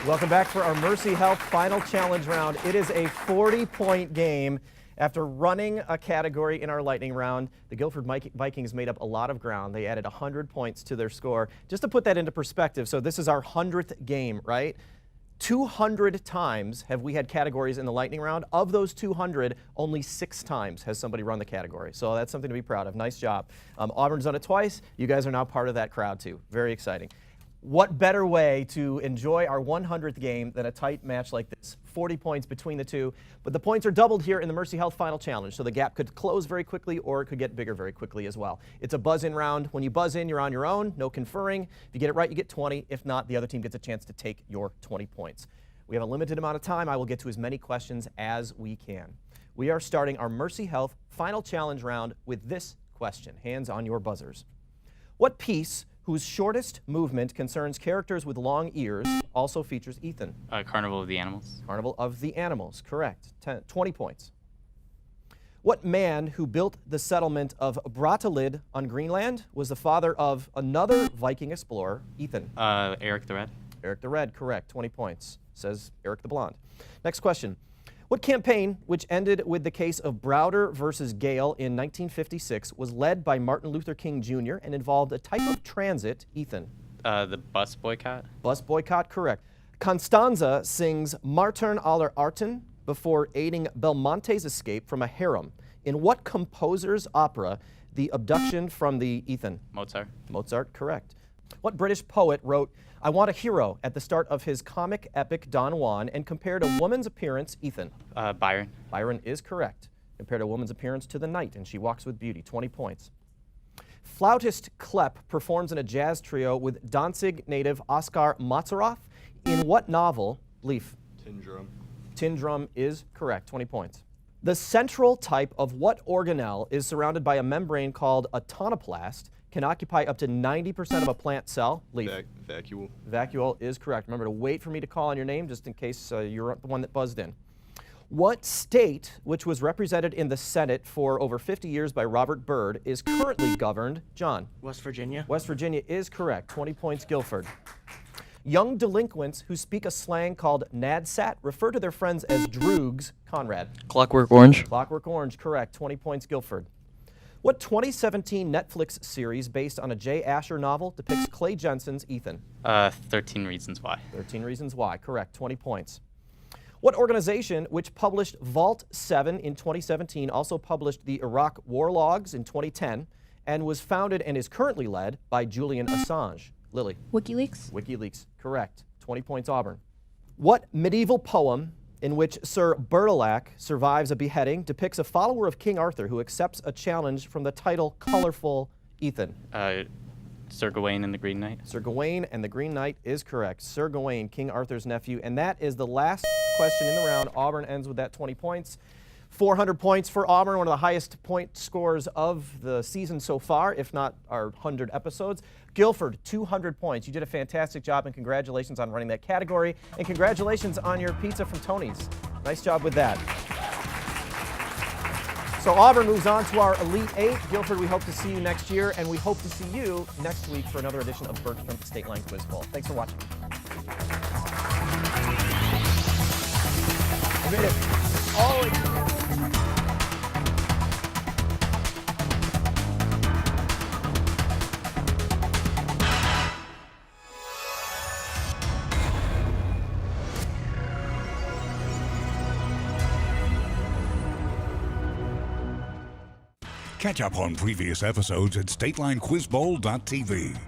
Welcome back for our Mercy Health final challenge round. It is a 40-point game. After running a category in our lightning round, the Guilford Vikings made up a lot of ground. They added 100 points to their score. Just to put that into perspective, so this is our 100th game, right? 200 times have we had categories in the lightning round. Of those 200, only 6 times has somebody run the category. So that's something to be proud of. Nice job. Auburn's done it twice. You guys are now part of that crowd too. Very exciting. What better way to enjoy our 100th game than a tight match like this? 40 points between the two, but the points are doubled here in the Mercy Health Final Challenge, so the gap could close very quickly or it could get bigger very quickly as well. It's a buzz-in round. When you buzz in, you're on your own, no conferring. If you get it right, you get 20. If not, the other team gets a chance to take your 20 points. We have a limited amount of time. I will get to as many questions as we can. We are starting our Mercy Health Final Challenge round with this question. Hands on your buzzers. What piece whose shortest movement concerns characters with long ears also features Ethan? Carnival of the Animals. Carnival of the Animals, correct. 20 points. What man who built the settlement of Brattahlid on Greenland was the father of another Viking explorer, Ethan? Eric the Red. Eric the Red, correct. 20 points, says Eric the Blonde. Next question. What campaign, which ended with the case of Browder versus Gale in 1956, was led by Martin Luther King Jr. and involved a type of transit, Ethan? The bus boycott. Bus boycott, correct. Constanza sings Martern aller Arten before aiding Belmonte's escape from a harem. In what composer's opera, The Abduction from the Ethan? Mozart. Mozart, correct. What British poet wrote, I want a hero at the start of his comic epic Don Juan and compared a woman's appearance, Ethan? Byron. Byron is correct. Compared a woman's appearance to the night and she walks with beauty, 20 points. Flautist Klepp performs in a jazz trio with Danzig native Oskar Matsaroff in what novel? Leaf. Tin Drum. Tin Drum is correct, 20 points. The central type of what organelle is surrounded by a membrane called a tonoplast, can occupy up to 90% of a plant cell? Leaf. Vacuole. Vacuole is correct. Remember to wait for me to call on your name just in case you're the one that buzzed in. What state, which was represented in the Senate for over 50 years by Robert Byrd, is currently governed? John. West Virginia. West Virginia is correct. 20 points, Guilford. Young delinquents who speak a slang called nadsat refer to their friends as droogs. Conrad. Clockwork Orange. Clockwork Orange, correct. 20 points, Guilford. What 2017 Netflix series based on a J. Asher novel depicts Clay Jensen's Ethan? 13 Reasons Why. 13 Reasons Why, correct. 20 points. What organization, which published Vault 7 in 2017, also published the Iraq War Logs in 2010, and was founded and is currently led by Julian Assange? Lily. WikiLeaks. WikiLeaks, correct. 20 points, Auburn. What medieval poem in which Sir Bertilac survives a beheading depicts a follower of King Arthur who accepts a challenge from the title colorful Ethan? Sir Gawain and the Green Knight. Sir Gawain and the Green Knight is correct. Sir Gawain, King Arthur's nephew. And that is the last question in the round. Auburn ends with that 20 points. 400 points for Auburn, one of the highest point scores of the season so far, if not our 100 episodes. Guilford, 200 points. You did a fantastic job, and congratulations on running that category. And congratulations on your pizza from Tony's. Nice job with that. So Auburn moves on to our Elite Eight. Guilford, we hope to see you next year, and we hope to see you next week for another edition of Bertram State Line Quiz Bowl. Thanks for watching. I made it all the way. Catch up on previous episodes at statelinquizbowl.tv.